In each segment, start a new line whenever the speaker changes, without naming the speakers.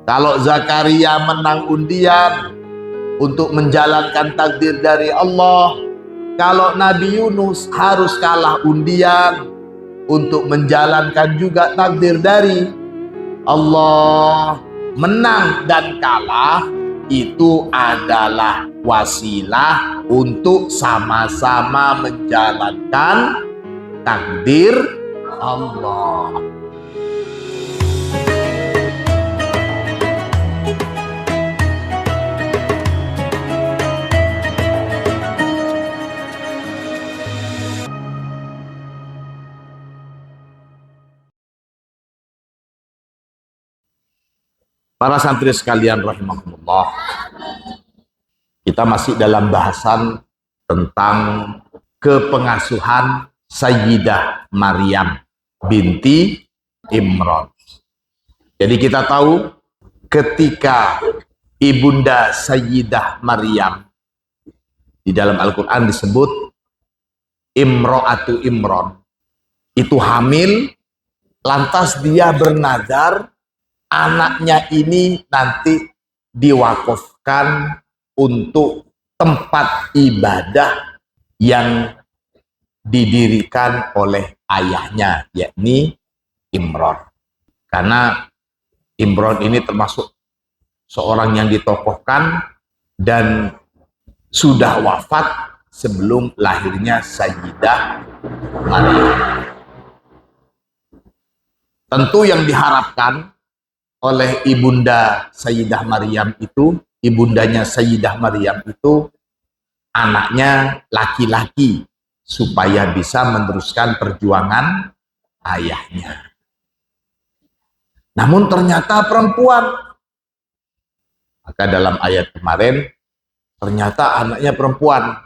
Kalau Zakaria menang undian untuk menjalankan takdir dari Allah, kalau Nabi Yunus harus kalah undian untuk menjalankan juga takdir dari Allah. Menang dan kalah itu adalah wasilah untuk sama-sama menjalankan takdir Allah. Para santri sekalian rahimahumullah, kita masih dalam bahasan tentang kepengasuhan Sayyidah Maryam binti Imran. Jadi kita tahu ketika ibunda Sayyidah Maryam di dalam Al-Quran disebut Imro'atu Imran, itu hamil, lantas dia bernazar anaknya ini nanti diwakafkan untuk tempat ibadah yang didirikan oleh ayahnya, yakni Imran. Karena Imran ini termasuk seorang yang ditokohkan dan sudah wafat sebelum lahirnya Sayyidah Maryam. Tentu yang diharapkan oleh ibunda Sayyidah Maryam itu, ibundanya Sayyidah Maryam itu anaknya laki-laki supaya bisa meneruskan perjuangan ayahnya. Namun ternyata perempuan. Maka dalam ayat kemarin ternyata anaknya perempuan.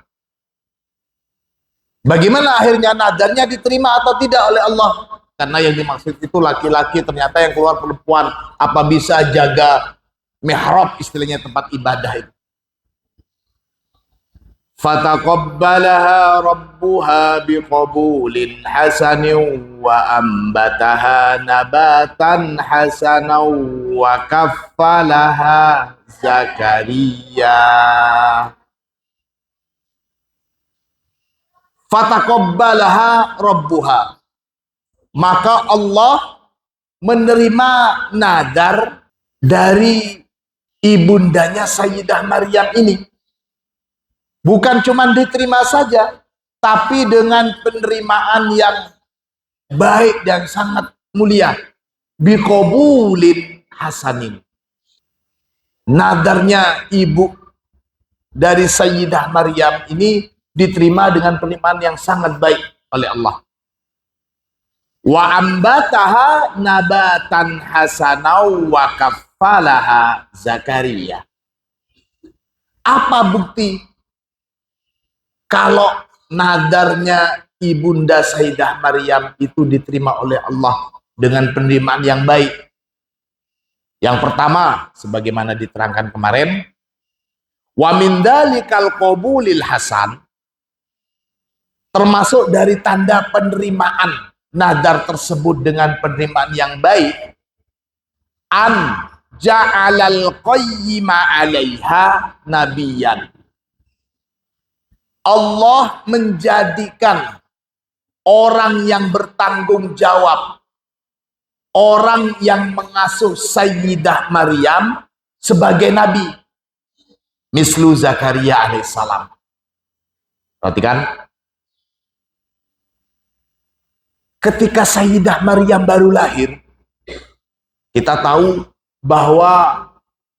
Bagaimana akhirnya nadarnya diterima atau tidak oleh Allah? Karena yang dimaksud itu laki-laki, ternyata yang keluar perempuan. Apa bisa jaga mihrab, istilahnya tempat ibadah itu? Fataqabbalaha rabbuha biqabulin hasanin wa ambataha nabatan hasanan wa kaffalaha Zakaria. Fataqabbalaha rabbuha, maka Allah menerima nadar dari ibundanya Sayyidah Maryam ini. Bukan cuma diterima saja, tapi dengan penerimaan yang baik dan sangat mulia. Biqabulin hasanin. Nadarnya ibu dari Sayyidah Maryam ini diterima dengan penerimaan yang sangat baik oleh Allah. Wa ambataha nabatan hasanau wa kaffalaha Zakaria. Apa bukti kalau nadarnya ibunda Sayyidah Maryam itu diterima oleh Allah dengan penerimaan yang baik? Yang pertama, sebagaimana diterangkan kemarin, wa min dalikal qabulil hasan, termasuk dari tanda penerimaan nadar tersebut dengan penerimaan yang baik, an ja'alal qayyima 'alaiha nabiyan. Allah menjadikan orang yang bertanggung jawab, orang yang mengasuh Sayyidah Maryam sebagai nabi. Mislu Zakaria alaihissalam. Perhatikan. Ketika Sayyidah Maryam baru lahir, kita tahu bahwa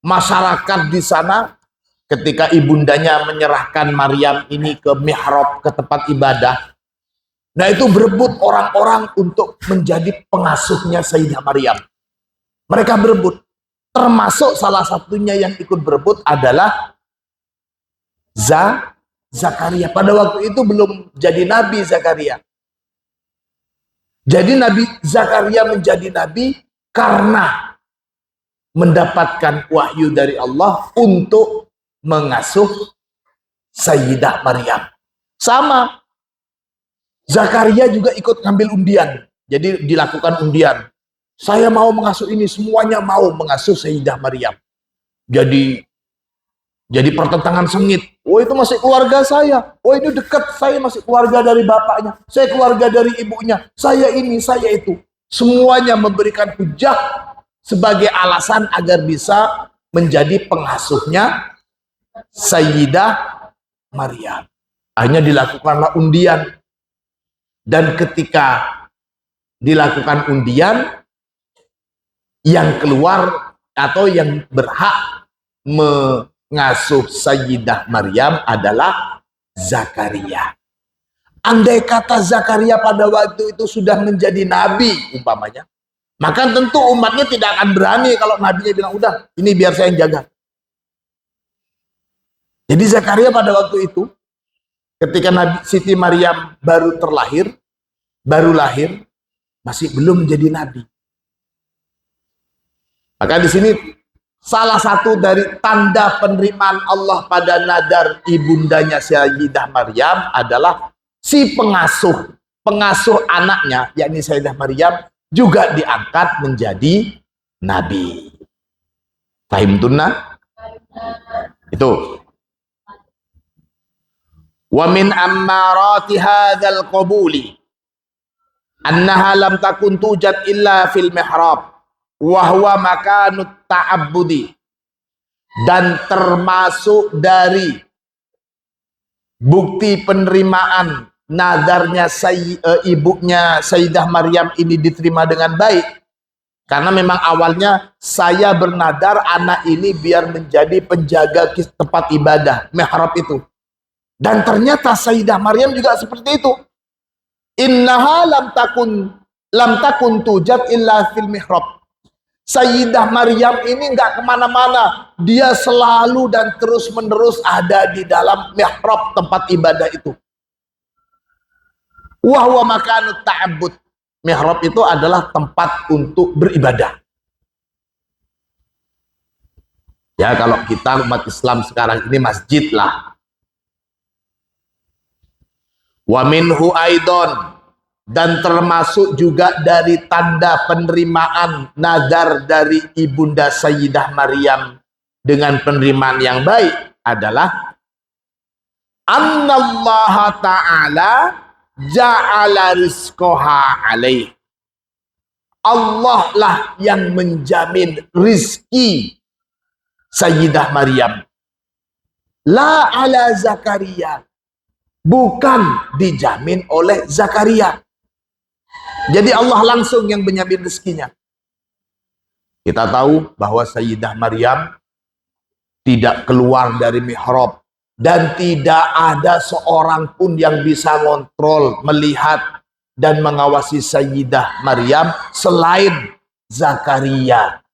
masyarakat di sana ketika ibundanya menyerahkan Maryam ini ke mihrab, ke tempat ibadah, nah itu berebut orang-orang untuk menjadi pengasuhnya Sayyidah Maryam. Mereka berebut. Termasuk salah satunya yang ikut berebut adalah Zakaria. Pada waktu itu belum jadi nabi Zakaria. Jadi Nabi Zakaria menjadi nabi karena mendapatkan wahyu dari Allah untuk mengasuh Sayyidah Maryam. Sama, Zakaria juga ikut ngambil undian. Jadi dilakukan undian. Saya mau mengasuh ini, semuanya mau mengasuh Sayyidah Maryam. Jadi pertentangan sengit. Oh, itu masih keluarga saya. Oh, ini dekat, saya masih keluarga dari bapaknya. Saya keluarga dari ibunya. Saya ini, saya itu. Semuanya memberikan hujah sebagai alasan agar bisa menjadi pengasuhnya Sayyidah Maryam. Akhirnya dilakukanlah undian. Dan ketika dilakukan undian, yang keluar atau yang berhak mengasuh Sayyidah Maryam adalah Zakaria. Andai kata Zakaria pada waktu itu sudah menjadi nabi umpamanya, maka tentu umatnya tidak akan berani kalau nabinya bilang, udah, ini biar saya yang jaga. Jadi Zakaria pada waktu itu, ketika Nabi Siti Maryam baru lahir, masih belum menjadi nabi. Maka di sini salah satu dari tanda penerimaan Allah pada nadar ibundanya Sayyidah Maryam adalah si pengasuh anaknya, yakni Sayyidah Maryam, juga diangkat menjadi nabi. Fahim tunna? Itu. Wa min ammarati hadzal qabuli annaha lam takun tujad illa fil mihrab wahwa makanut ta'abbudi, dan termasuk dari bukti penerimaan nadarnya ibunya Sayyidah Maryam ini diterima dengan baik, karena memang awalnya saya bernadar anak ini biar menjadi penjaga tempat ibadah mihrab itu, dan ternyata Sayyidah Maryam juga seperti itu. Innaha lam takun tujad illa fil mihrab. Sayyidah Maryam ini nggak kemana-mana, dia selalu dan terus menerus ada di dalam mihrab tempat ibadah itu. Wa huwa makanut ta'abbud. Mihrab itu adalah tempat untuk beribadah. Ya, kalau kita umat Islam sekarang ini masjid lah. Wa minhu aidon, dan termasuk juga dari tanda penerimaan nadar dari ibunda Sayyidah Maryam dengan penerimaan yang baik adalah annallaha ta'ala ja'ala rizqaha alaih. Allah lah yang menjamin rizki Sayyidah Maryam. La ala Zakaria, bukan dijamin oleh Zakaria. Jadi Allah langsung yang menjamin rezekinya. Kita tahu bahwa Sayyidah Maryam tidak keluar dari mihrab, dan tidak ada seorang pun yang bisa ngontrol, melihat dan mengawasi Sayyidah Maryam selain Zakaria.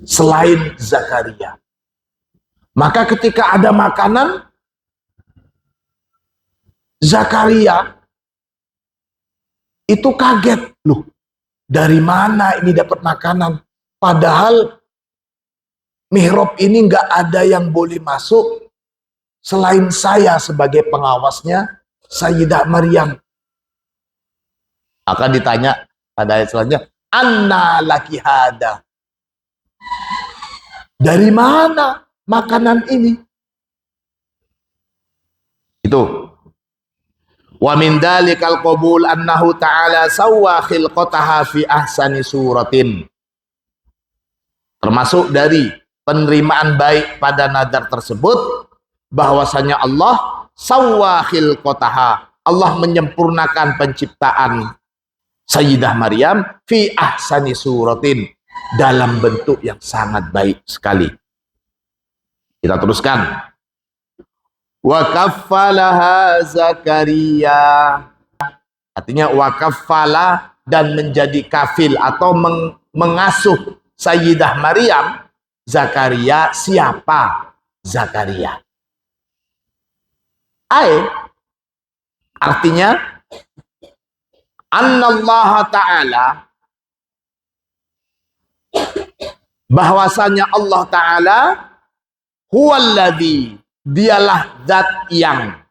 Selain Zakaria. Maka ketika ada makanan, Zakaria itu kaget, loh, dari mana ini dapat makanan? Padahal mihrab ini nggak ada yang boleh masuk selain saya sebagai pengawasnya Sayyidah Maryam. Akan ditanya pada ayat selanjutnya, anna laki hada, dari mana makanan ini? Itu. Wa min dalikal qabul annahu ta'ala sawwa khilqataha fi ahsani suratin. Termasuk dari penerimaan baik pada nadar tersebut bahwasanya Allah sawwa khilqataha, Allah menyempurnakan penciptaan Sayyidah Maryam fi ahsani suratin, dalam bentuk yang sangat baik sekali. Kita teruskan. Wa kaffalaha Zakaria, artinya wa kaffala, dan menjadi kafil atau mengasuh Sayyidah Maryam Zakaria. Siapa Zakaria? Artinya annallaha ta'ala, bahwasanya Allah Ta'ala huwallazi, dialah zat yang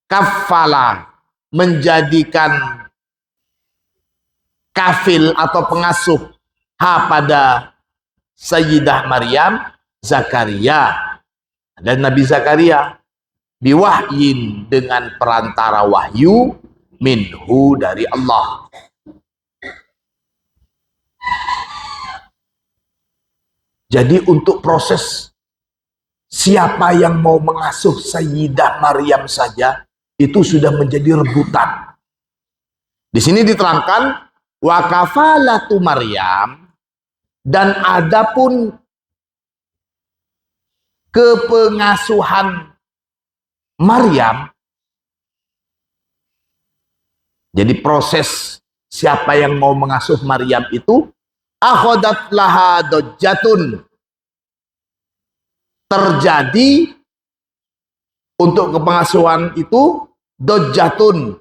kafala, menjadikan kafil atau pengasuh pada Sayyidah Maryam? Zakaria. Dan Nabi Zakaria biwahyin, dengan perantara wahyu, minhu, dari Allah. Jadi untuk proses siapa yang mau mengasuh Sayyidah Maryam saja itu sudah menjadi rebutan. Di sini diterangkan wa kafalatu Maryam, dan adapun kepengasuhan Maryam. Jadi proses siapa yang mau mengasuh Maryam itu akhodat laha dojjatun, terjadi untuk kepengasuhan itu dojjatun,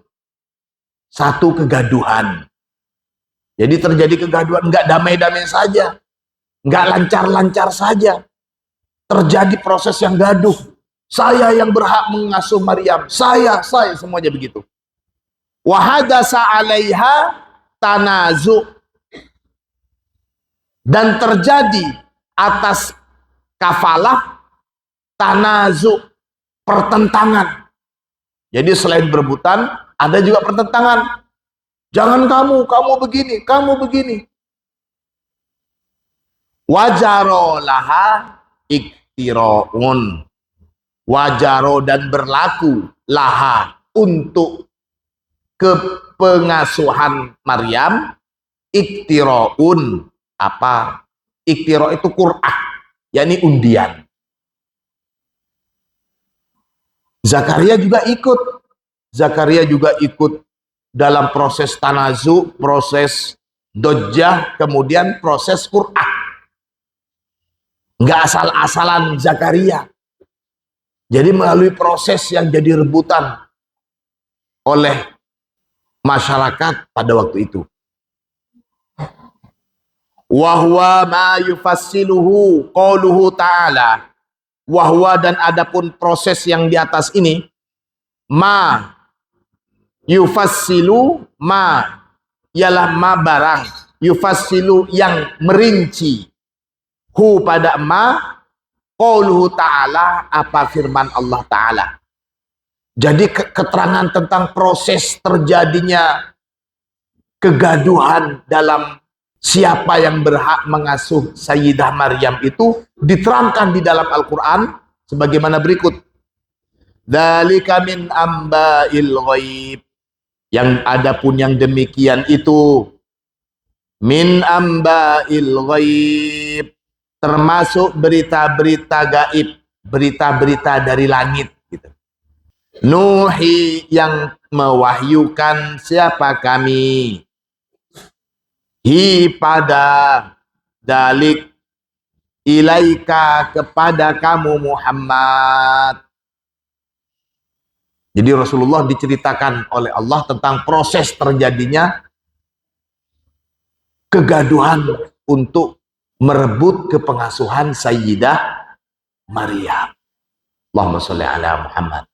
satu kegaduhan. Jadi terjadi kegaduhan, nggak damai-damai saja, nggak lancar-lancar saja. Terjadi proses yang gaduh. Saya yang berhak mengasuh Maryam, saya semuanya begitu. Wahadasa 'alaiha tanazu, dan terjadi atas kafalah tanazu, pertentangan. Jadi selain berebutan, ada juga pertentangan. Jangan kamu begini, kamu begini. Wajaro laha iktiroun, wajaro, dan berlaku laha, untuk kepengasuhan Maryam, iktiroun. Apa? Iktiro itu Qur'ah, yakni undian. Zakaria juga ikut. Zakaria juga ikut dalam proses tanazu, proses dojjah, kemudian proses Qur'ah. Nggak asal-asalan Zakaria. Jadi melalui proses yang jadi rebutan oleh masyarakat pada waktu itu. Wahwa ma yufassiluhu qauluhu ta'ala. Wahwa, dan adapun proses yang di atas ini, ma yufassilu, ma ialah ma barang, yufassilu yang merinci, hu pada ma, qauluhu ta'ala, apa firman Allah Ta'ala. Jadi keterangan tentang proses terjadinya kegaduhan dalam siapa yang berhak mengasuh Sayyidah Maryam itu diterangkan di dalam Al-Quran sebagaimana berikut. Dzalika min amba'il ghaib, yang adapun yang demikian itu min amba'il ghaib, termasuk berita-berita gaib, berita-berita dari langit gitu. Nuhi, yang mewahyukan siapa kami, hi pada dalik, ilaika kepada kamu Muhammad. Jadi Rasulullah diceritakan oleh Allah tentang proses terjadinya kegaduhan untuk merebut kepengasuhan Sayyidah Maryam. Allahumma sholli ala Muhammad.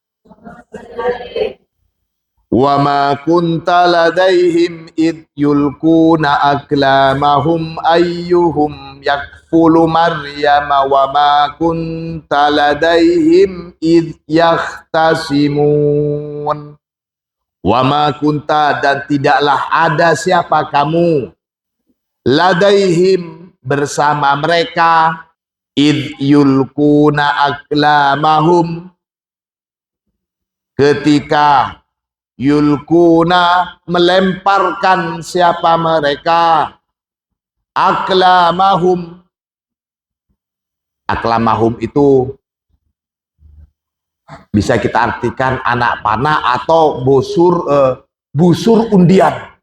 Wa ma kunta ladaihim id yulkuna aklamahum ayyuhum yakfulu Maryama wa ma kunta ladaihim id yakhtasimun. Wa ma kunta, dan tidaklah ada siapa kamu, ladaihim bersama mereka, id yulkuna aklamahum ketika yulkuna melemparkan siapa mereka, aklamahum. Aklamahum itu bisa kita artikan anak panah atau busur undian.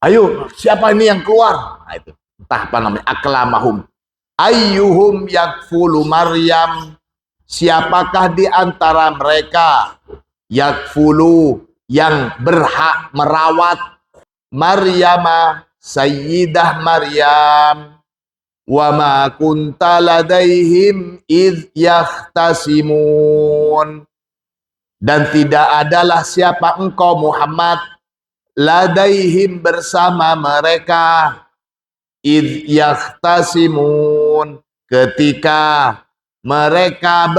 Ayo, siapa ini yang keluar? Nah, itu entah apa namanya, aklamahum. Ayyuhum yakfulu Maryam, siapakah di antara mereka yakfulu, yang berhak merawat Maryama, Sayyidah Maryam. Wa ma kunta ladaihim idh yakhtasimun, dan tidak adalah siapa engkau Muhammad ladaihim bersama mereka, id yahtasimun ketika mereka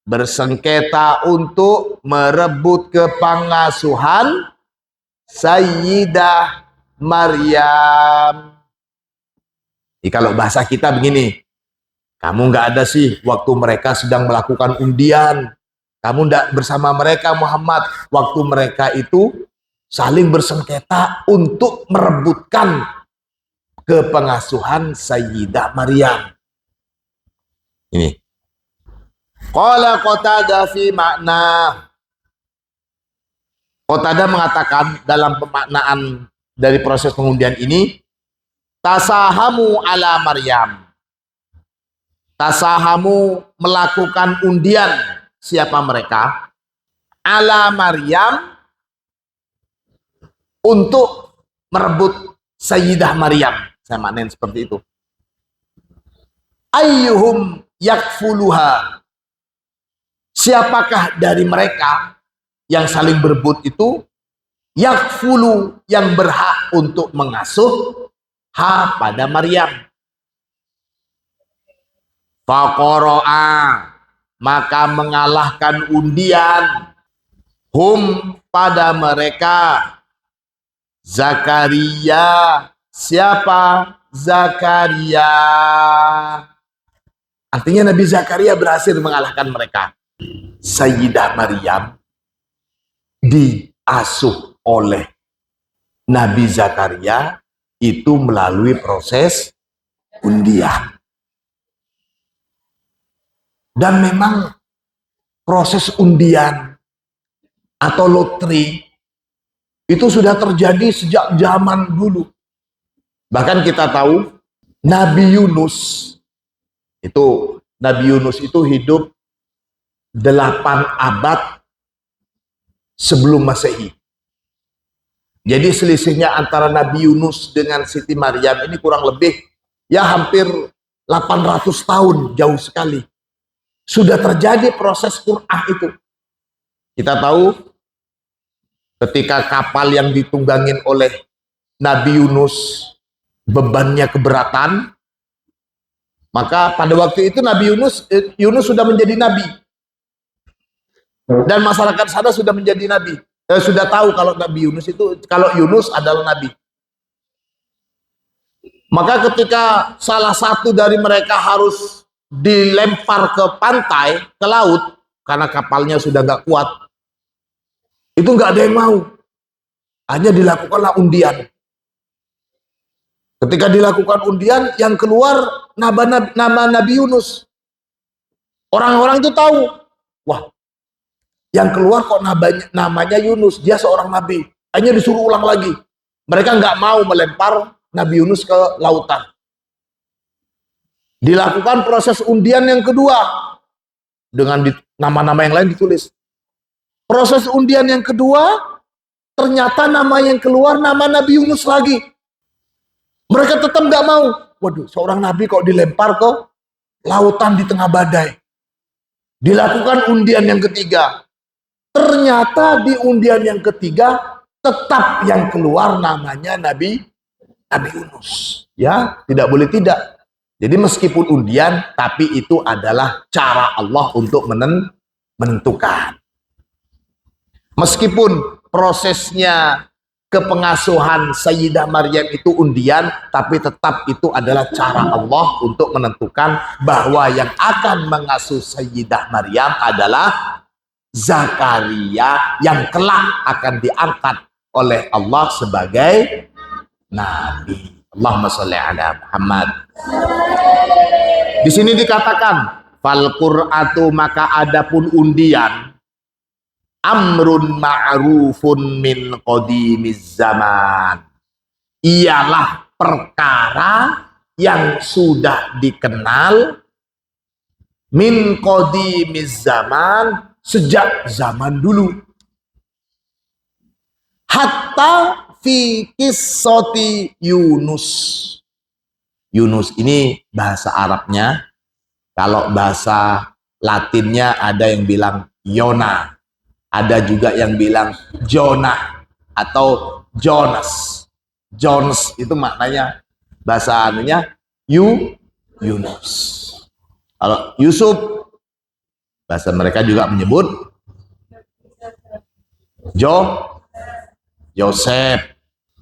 bersengketa untuk merebut kepengasuhan Sayyidah Maryam. Kalau bahasa kita begini, kamu nggak ada sih waktu mereka sedang melakukan undian. Kamu tidak bersama mereka Muhammad. Waktu mereka itu saling bersengketa untuk merebutkan kepengasuhan Sayyidah Maryam. Ini. Qala Qatadah fi makna. Qatadah mengatakan dalam pemaknaan dari proses pengundian ini, tasahamu ala Maryam. Tasahamu melakukan undian. Siapa mereka? Ala Maryam, untuk merebut Sayyidah Maryam. Saya maknain seperti itu. Ayyuhum yakfuluha. Siapakah dari mereka yang saling berebut itu yakfulu, yang berhak untuk mengasuh ha pada Maryam. Faqara'a, maka mengalahkan undian hum pada mereka Zakaria. Siapa? Zakaria. Artinya Nabi Zakaria berhasil mengalahkan mereka. Sayyidah Maryam diasuh oleh Nabi Zakaria itu melalui proses undian. Dan memang proses undian atau lotre itu sudah terjadi sejak zaman dulu. Bahkan kita tahu Nabi Yunus itu hidup 8 abad sebelum Masehi. Jadi selisihnya antara Nabi Yunus dengan Siti Maryam ini kurang lebih ya hampir 800 tahun, jauh sekali. Sudah terjadi proses Qur'ah itu. Kita tahu ketika kapal yang ditunggangin oleh Nabi Yunus bebannya keberatan, maka pada waktu itu Nabi Yunus sudah menjadi nabi. Dan masyarakat sana sudah menjadi nabi. Sudah tahu kalau Yunus adalah nabi. Maka ketika salah satu dari mereka harus dilempar ke pantai, ke laut, karena kapalnya sudah nggak kuat, itu nggak ada yang mau. Hanya dilakukanlah undian. Ketika dilakukan undian, yang keluar nama Nabi Yunus. Orang-orang itu tahu, wah, yang keluar kok namanya Yunus, dia seorang nabi. Hanya disuruh ulang lagi. Mereka nggak mau melempar Nabi Yunus ke lautan. Dilakukan proses undian yang kedua dengan nama-nama yang lain ditulis. Proses undian yang kedua, ternyata nama yang keluar nama Nabi Yunus lagi. Mereka tetap nggak mau. Waduh, seorang nabi kok dilempar ke lautan di tengah badai. Dilakukan undian yang ketiga. Ternyata di undian yang ketiga tetap yang keluar namanya Nabi Yunus. Ya, tidak boleh tidak. Jadi meskipun undian, tapi itu adalah cara Allah untuk menentukan. Meskipun prosesnya kepengasuhan Sayyidah Maryam itu undian, tapi tetap itu adalah cara Allah untuk menentukan bahwa yang akan mengasuh Sayyidah Maryam adalah Zakaria yang kelak akan diangkat oleh Allah sebagai Nabi. Allahumma sholli ala Muhammad. Di sini dikatakan fal qur'atu, maka adapun undian, amrun ma'rufun min qadimiz zaman, ialah perkara yang sudah dikenal min qadimiz zaman, sejak zaman dulu. Hatta fi qissati Yunus. Yunus ini bahasa Arabnya, kalau bahasa Latinnya ada yang bilang Yona. Ada juga yang bilang Jonah atau Jonas. Jonas itu maknanya bahasa anunya Yunus. Kalau Yusuf, bahasa mereka juga menyebut Yosef.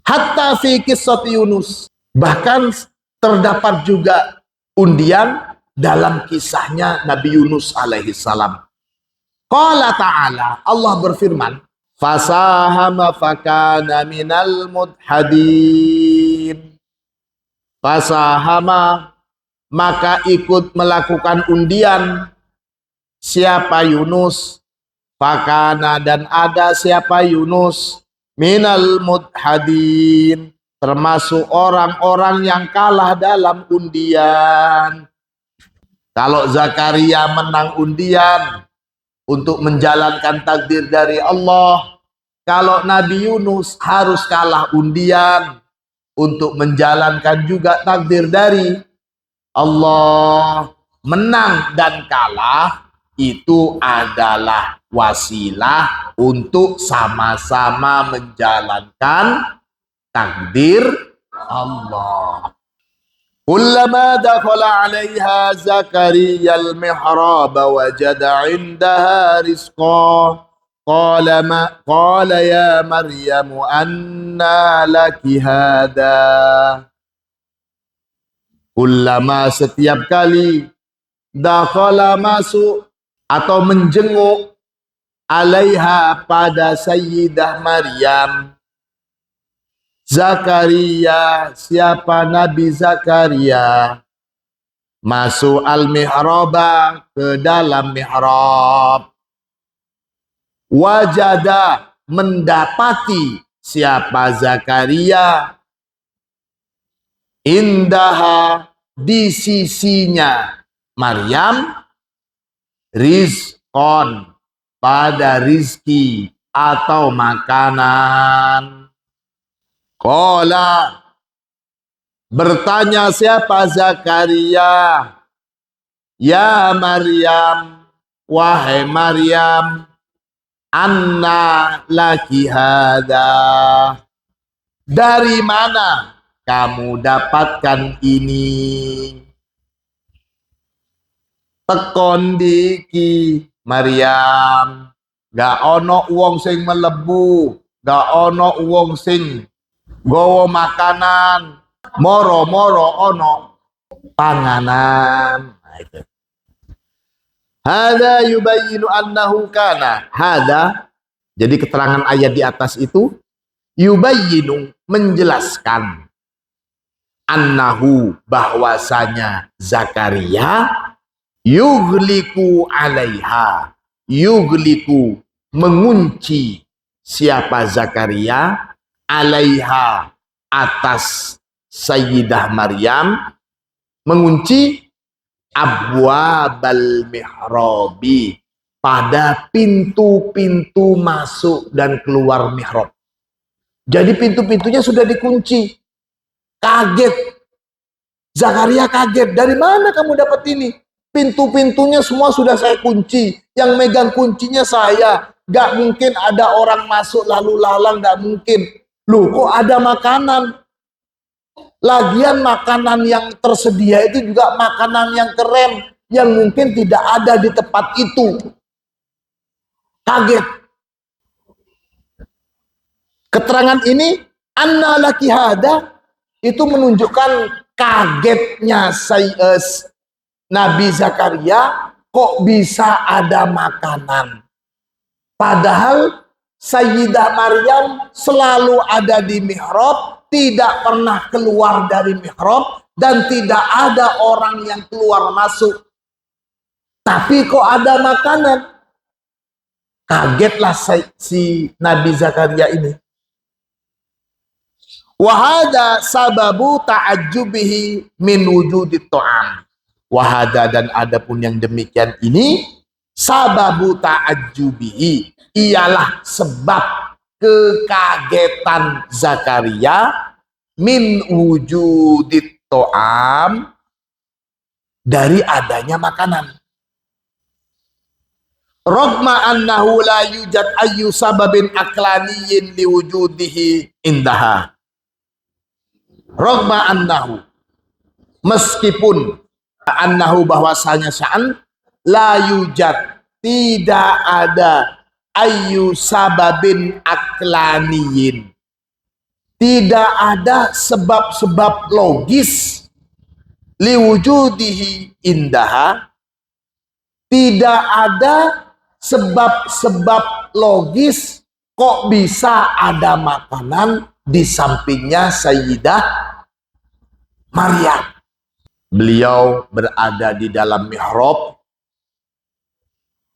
Hatta fi kisah Yunus. Bahkan terdapat juga undian dalam kisahnya Nabi Yunus alaihi salam. Qala ta'ala, Allah berfirman, fasahama fakana minal mudhadin. Fasahama, maka ikut melakukan undian siapa Yunus, fakana, dan ada siapa Yunus, minal mudhadin, termasuk orang-orang yang kalah dalam undian. Kalau Zakaria menang undian untuk menjalankan takdir dari Allah, kalau Nabi Yunus harus kalah undian untuk menjalankan juga takdir dari Allah. Menang dan kalah itu adalah wasilah untuk sama-sama menjalankan takdir Allah. Kullama dakhala 'alaiha Zakaria al-mihrab wajada 'indaha rizqa qala ya Maryam anna laki hadha. Kullama, setiap kali, dakhala masuk atau menjenguk, 'alaiha pada Sayyidah Maryam, Zakaria, siapa Nabi Zakaria, masuk al-mihraba, ke dalam mihrab, wajada, mendapati siapa Zakaria, indaha, di sisinya Maryam, rizqon, pada rizki atau makanan. Qala, bertanya siapa Zakaria, ya Maryam, wahai Maryam, anna laki hada, dari mana kamu dapatkan ini? Tekon diki Maryam, gak ono wong sing melebu, gak ono wong sing gowo makanan, moro-moro ono panganan. Hada yubayyinu annahu kana. Hada, jadi keterangan ayat di atas itu yubayyinu, menjelaskan, annahu, bahwasanya Zakaria, yughliku 'alaiha, yughliku, mengunci siapa Zakaria, 'alaiha, atas Sayyidah Maryam, mengunci abwabal mihrabi, pada pintu-pintu masuk dan keluar mihrab. Jadi pintu-pintunya sudah dikunci. Kaget. Zakaria kaget. Dari mana kamu dapat ini? Pintu-pintunya semua sudah saya kunci. Yang megang kuncinya saya. Gak mungkin ada orang masuk lalu lalang, gak mungkin. Loh, kok ada makanan? Lagian makanan yang tersedia itu juga makanan yang keren, yang mungkin tidak ada di tempat itu. Kaget. Keterangan ini, anna laki hada, itu menunjukkan kagetnya Nabi Zakaria, kok bisa ada makanan. Padahal Sayyidah Maryam selalu ada di mihrab, tidak pernah keluar dari mihrab, dan tidak ada orang yang keluar masuk. Tapi kok ada makanan? Kagetlah si Nabi Zakaria ini. Wahada sababu ta'ajjubihi min wujudit ta'am. Wahada, dan adapun yang demikian ini, sababu ta'ajjubihi, ialah sebab kekagetan Zakaria, min wujudit ta'am, dari adanya makanan. Rogma annahu la yujad ayyu sababin aklaniyin liwujudihi indaha. Rogma annahu, meskipun annahu bahwasanya sya'an la yujad, tidak ada ayyu sababin aklaniyin, tidak ada sebab-sebab logis liwujudihi indaha, tidak ada sebab-sebab logis kok bisa ada makanan di sampingnya Sayyidah Maryam. Beliau berada di dalam mihrab,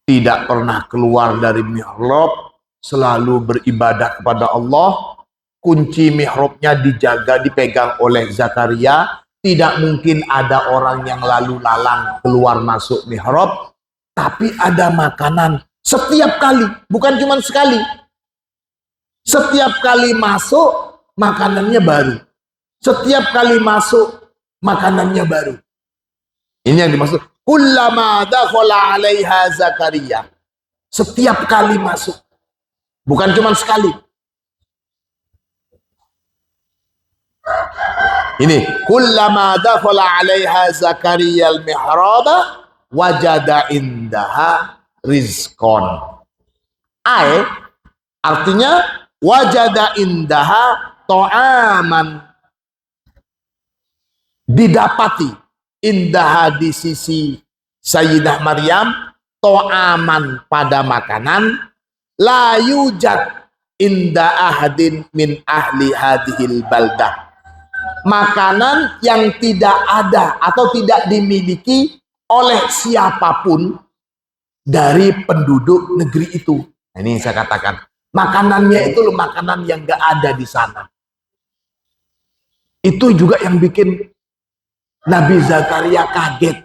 tidak pernah keluar dari mihrab, selalu beribadah kepada Allah. Kunci mihrabnya dijaga, dipegang oleh Zakaria. Tidak mungkin ada orang yang lalu lalang keluar masuk mihrab. Tapi ada makanan setiap kali, bukan cuma sekali. Setiap kali masuk, makanannya baru. Setiap kali masuk, makanannya baru. Ini yang dimaksud. Kullama dakhala 'alaiha Zakaria. Setiap kali masuk. Bukan cuma sekali. Ini. Kullama dakhala 'alaiha Zakaria al-mihraba wajada indaha rizqon. Artinya wajada indaha ta'aman, didapati indaha di sisi Sayyidah Maryam ta'aman pada makanan la yujad inda ahadin min ahli hadhil baldah, makanan yang tidak ada atau tidak dimiliki oleh siapapun dari penduduk negeri itu. Nah, ini saya katakan, makanannya itu loh, makanan yang gak ada di sana. Itu juga yang bikin Nabi Zakaria kaget.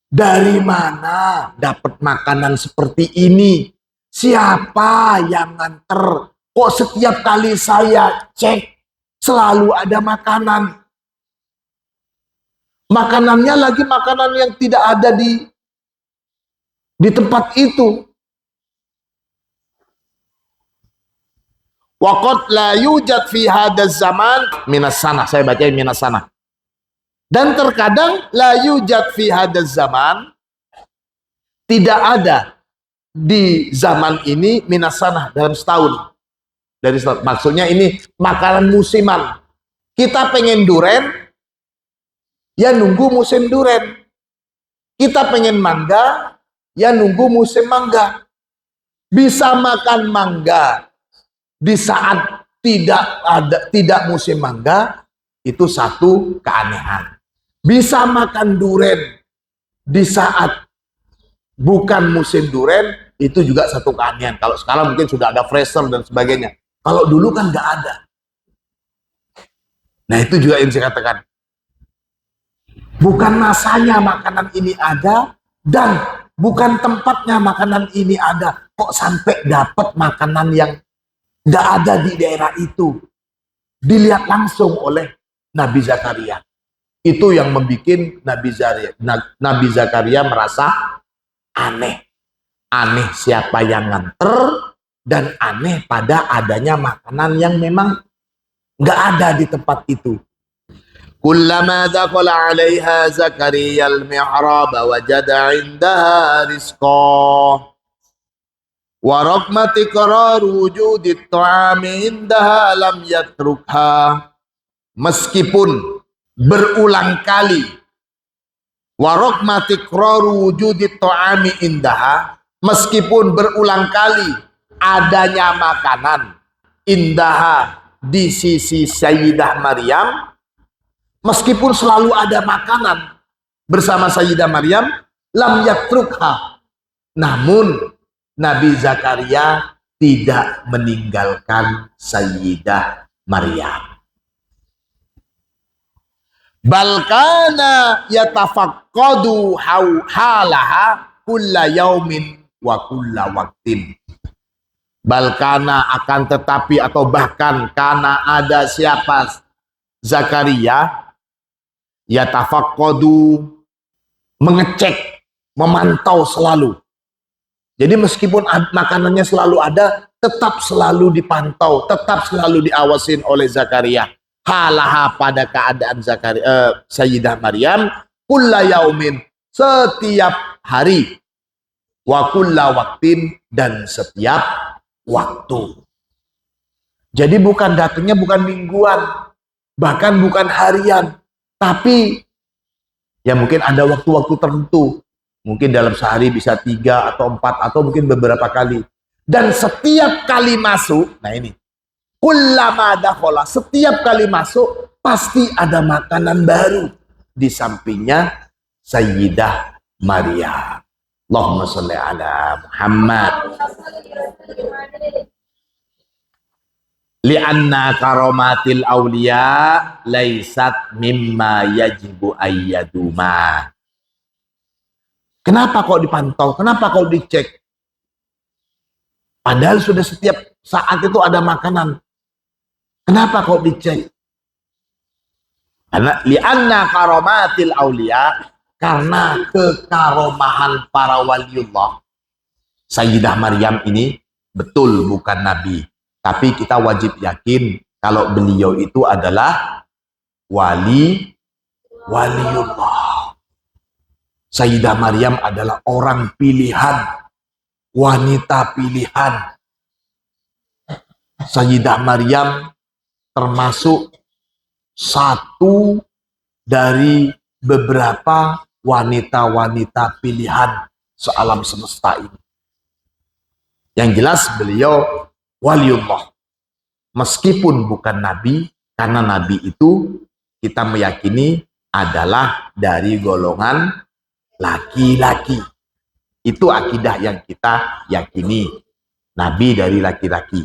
Dari mana dapat makanan seperti ini? Siapa yang nganter? Kok setiap kali saya cek selalu ada makanan? Makanannya lagi makanan yang tidak ada di tempat itu. Waqad la yujad fi hadzal zaman minas sana. Saya bacain minas sana. Dan terkadang la yujad fi hadzal zaman, tidak ada di zaman ini minas sana, dalam setahun. Dari setahun. Maksudnya ini makanan musiman. Kita pengen duren, ya nunggu musim duren. Kita pengen mangga, ya nunggu musim mangga. Bisa makan mangga di saat tidak musim mangga, itu satu keanehan. Bisa makan duren di saat bukan musim duren, itu juga satu keanehan. Kalau sekarang mungkin sudah ada freezer dan sebagainya. Kalau dulu kan nggak ada. Nah, itu juga yang saya katakan. Bukan masanya makanan ini ada, dan bukan tempatnya makanan ini ada. Kok sampai dapat makanan yang tidak ada di daerah itu? Dilihat langsung oleh Nabi Zakaria. Itu yang membuat Nabi Zakaria merasa aneh. Aneh siapa yang nganter, dan aneh pada adanya makanan yang memang nggak ada di tempat itu. Kullama dakhala 'alaiha Zakaria al-mihrab wajada 'indaha rizqa wa rahmati qarar wujudi at-ta'ami 'indaha lam yatrukha. Meskipun berulang kali wa rahmati qarar wujudi at-ta'ami 'indaha, meskipun berulang kali adanya makanan indaha di sisi Sayyidah Maryam, meskipun selalu ada makanan bersama Sayyidah Maryam, lam yatrukha, namun Nabi Zakaria tidak meninggalkan Sayyidah Maryam. Balkana yatafaqqadu halaha kulla yaumin wa kulla waqtin. Balkana, akan tetapi, atau bahkan karena ada siapa Zakaria, yatafaqqadu, mengecek, memantau selalu. Jadi meskipun makanannya selalu ada, tetap selalu dipantau, tetap selalu diawasin oleh Zakaria. Halaha pada keadaan Sayyidah Maryam, kulla yaumin, setiap hari, wa kulla waktin, dan setiap waktu. Jadi bukan datangnya bukan mingguan, bahkan bukan harian, tapi ya mungkin ada waktu-waktu tertentu. Mungkin dalam sehari bisa 3 atau 4 atau mungkin beberapa kali. Dan setiap kali masuk, nah ini, kullama dakhala, setiap kali masuk pasti ada makanan baru di sampingnya Sayyidah Maryam. Allahumma sholli ala Muhammad. Li'anna karomatil awliya laisat mimma yajibu ayyaduma. Kenapa kok dipantau? Kenapa kok dicek? Padahal sudah setiap saat itu ada makanan. Kenapa kok dicek? Karena li'anna karomatil awliya, karena kekaromahan para waliullah. Sayyidah Maryam ini betul bukan nabi, tapi kita wajib yakin kalau beliau itu adalah waliullah. Sayyidah Maryam adalah orang pilihan, wanita pilihan. Sayyidah Maryam termasuk satu dari beberapa wanita-wanita pilihan sealam semesta ini. Yang jelas beliau waliullah. Meskipun bukan nabi, karena nabi itu kita meyakini adalah dari golongan laki-laki. Itu akidah yang kita yakini. Nabi dari laki-laki.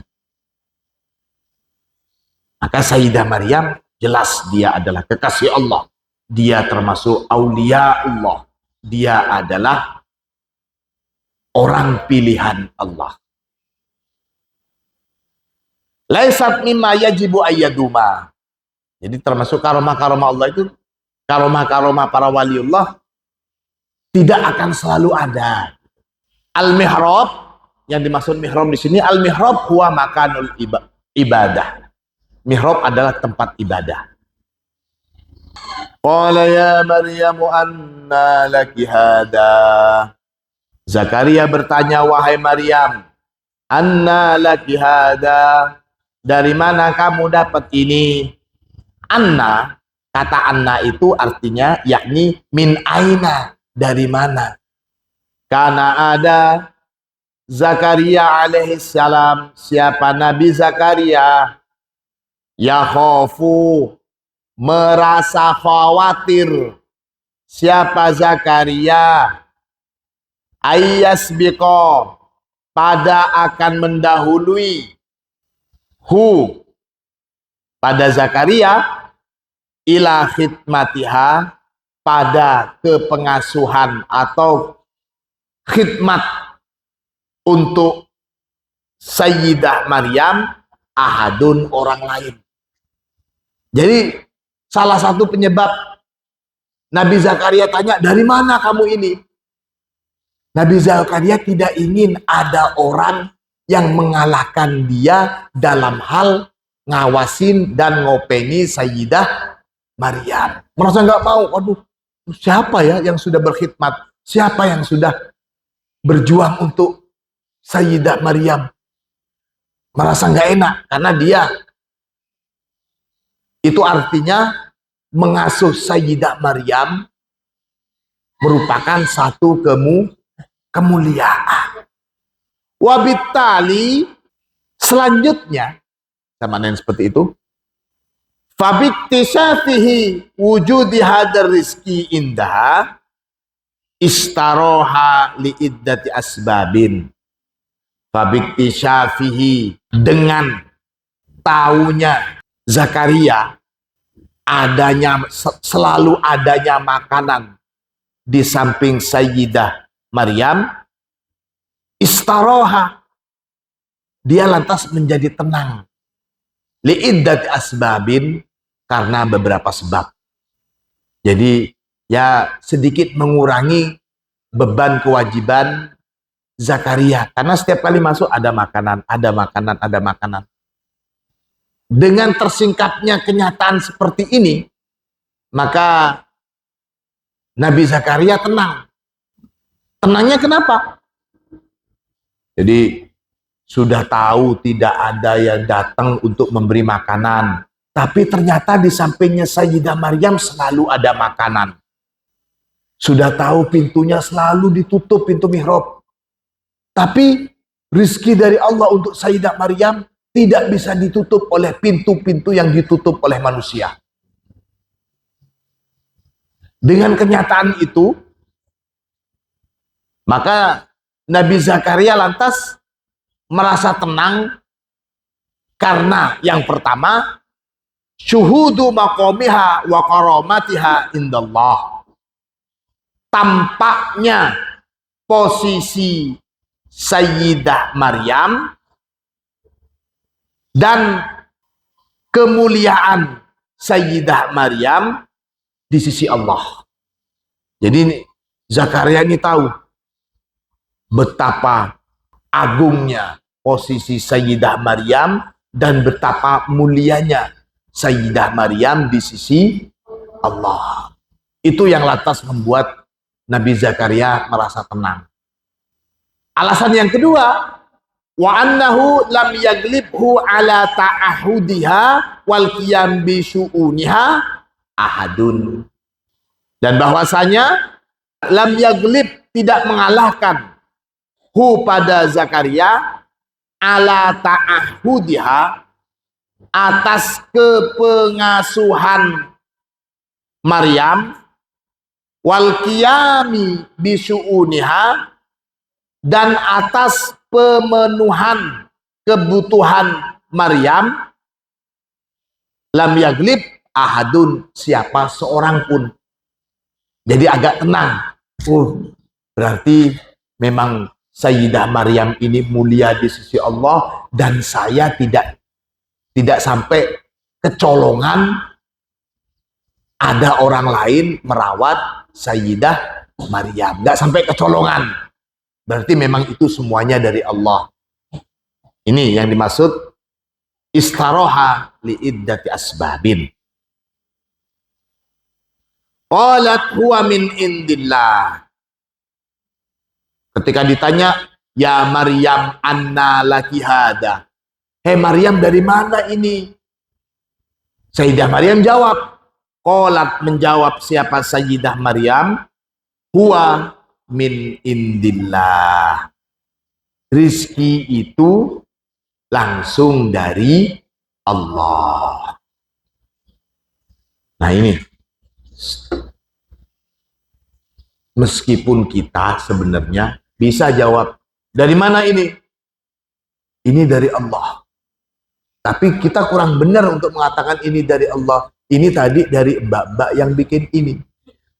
Maka Sayyidah Maryam jelas dia adalah kekasih Allah. Dia termasuk aulia Allah. Dia adalah orang pilihan Allah. Laisat mimma yajibu ayyaduma. Jadi termasuk karomah-karomah Allah itu, karomah-karomah para waliullah tidak akan selalu ada. Al-mihrab, yang dimaksud mihrab di sini, al-mihrab huwa makanul ibadah. Mihrab adalah tempat ibadah. Qala ya Maryam anna laki hada. Zakaria bertanya, wahai Maryam, anna laki hada, dari mana kamu dapat ini? Anna, kata anna itu artinya yakni min aina, dari mana? Karena ada Zakaria alaihissalam, siapa Nabi Zakaria, yakhofu, merasa khawatir. Siapa Zakaria? Ayyasbiqo, pada akan mendahului, pada Zakaria, ila khidmatiha, pada kepengasuhan atau khidmat untuk Sayyidah Maryam, ahadun, orang lain. Jadi salah satu penyebab Nabi Zakaria tanya, dari mana kamu ini? Nabi Zakaria tidak ingin ada orang yang mengalahkan dia dalam hal ngawasin dan ngopeni Sayyidah Maryam. Merasa nggak mau, aduh, siapa ya yang sudah berkhidmat? Siapa yang sudah berjuang untuk Sayyidah Maryam? Merasa nggak enak karena dia itu artinya mengasuh Sayyidah Maryam merupakan satu kemuliaan. Wabittali, selanjutnya sama yang seperti itu. Fabiktisyafihi wujudi hadar rizki indah istaroha liiddati asbabin. Fabiktisyafihi, dengan taunya Zakaria selalu adanya makanan di samping Sayyidah Maryam, istaroha, dia lantas menjadi tenang. Liiddati asbabin, karena beberapa sebab. Jadi ya sedikit mengurangi beban kewajiban Zakaria. Karena setiap kali masuk ada makanan, ada makanan, ada makanan. Dengan tersingkapnya kenyataan seperti ini, maka Nabi Zakaria tenang. Tenangnya kenapa? Jadi sudah tahu tidak ada yang datang untuk memberi makanan. Tapi ternyata di sampingnya Sayyidah Maryam selalu ada makanan. Sudah tahu pintunya selalu ditutup, pintu mihrab. Tapi rizki dari Allah untuk Sayyidah Maryam tidak bisa ditutup oleh pintu-pintu yang ditutup oleh manusia. Dengan kenyataan itu, maka Nabi Zakaria lantas merasa tenang karena yang pertama, syuhudu maqamiha wa karamatiha indallah. Tampaknya posisi Sayyidah Maryam dan kemuliaan Sayyidah Maryam di sisi Allah. Jadi Zakaria ini tahu betapa agungnya posisi Sayyidah Maryam dan betapa mulianya Sayyidah Maryam di sisi Allah. Itu yang lantas membuat Nabi Zakaria merasa tenang. Alasan yang kedua, wa annahu lam yaglibhu ala ta'ahudiha wal qiyam bi syu'uniha ahadun. Dan bahwasanya lam yaglib tidak mengalahkan hu pada Zakaria ala ta'ahudiha atas kepengasuhan Maryam wal qiyami bisyu'uniha dan atas pemenuhan kebutuhan Maryam lam yaglib ahadun, siapa seorang pun. Jadi agak tenang. Berarti memang Sayyidah Maryam ini mulia di sisi Allah dan saya tidak sampai kecolongan ada orang lain merawat Sayyidah Maryam. Nggak sampai kecolongan. Berarti memang itu semuanya dari Allah. Ini yang dimaksud istaroha li'iddati asbabin. Qalat huwa min indillah. Ketika ditanya, ya Maryam anna laki hada. Hei Maryam, dari mana ini? Sayyidah Maryam jawab. Qalat menjawab siapa Sayyidah Maryam? Huwa min indillah. Rizki itu langsung dari Allah. Nah ini, meskipun kita sebenarnya bisa jawab, dari mana ini? Ini dari Allah. Tapi kita kurang benar untuk mengatakan ini dari Allah. Ini tadi dari mbak-mbak yang bikin ini.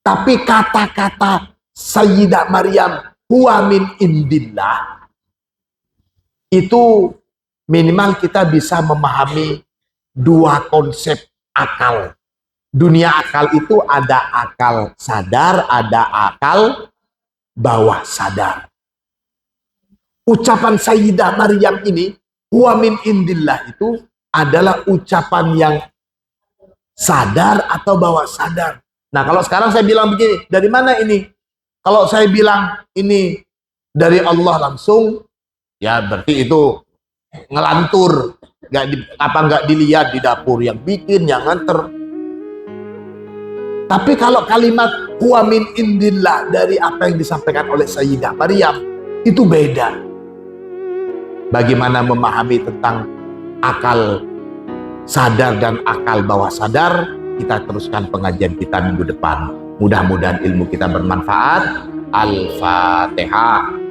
Tapi kata-kata Sayyidah Maryam, huwa min indillah, itu minimal kita bisa memahami dua konsep akal. Dunia akal itu ada akal sadar, ada akal bawah sadar. Ucapan Sayyidah Maryam ini, huwa min indillah, itu adalah ucapan yang sadar atau bawah sadar. Nah kalau sekarang saya bilang begini, dari mana ini? Kalau saya bilang ini dari Allah langsung, ya berarti itu ngelantur, nggak dilihat di dapur yang bikin, yang nganter. Tapi kalau kalimat huwa min indillah dari apa yang disampaikan oleh Sayyidah Maryam, itu beda. Bagaimana memahami tentang akal sadar dan akal bawah sadar, kita teruskan pengajian kita minggu depan. Mudah-mudahan ilmu kita bermanfaat. Al-Fatihah.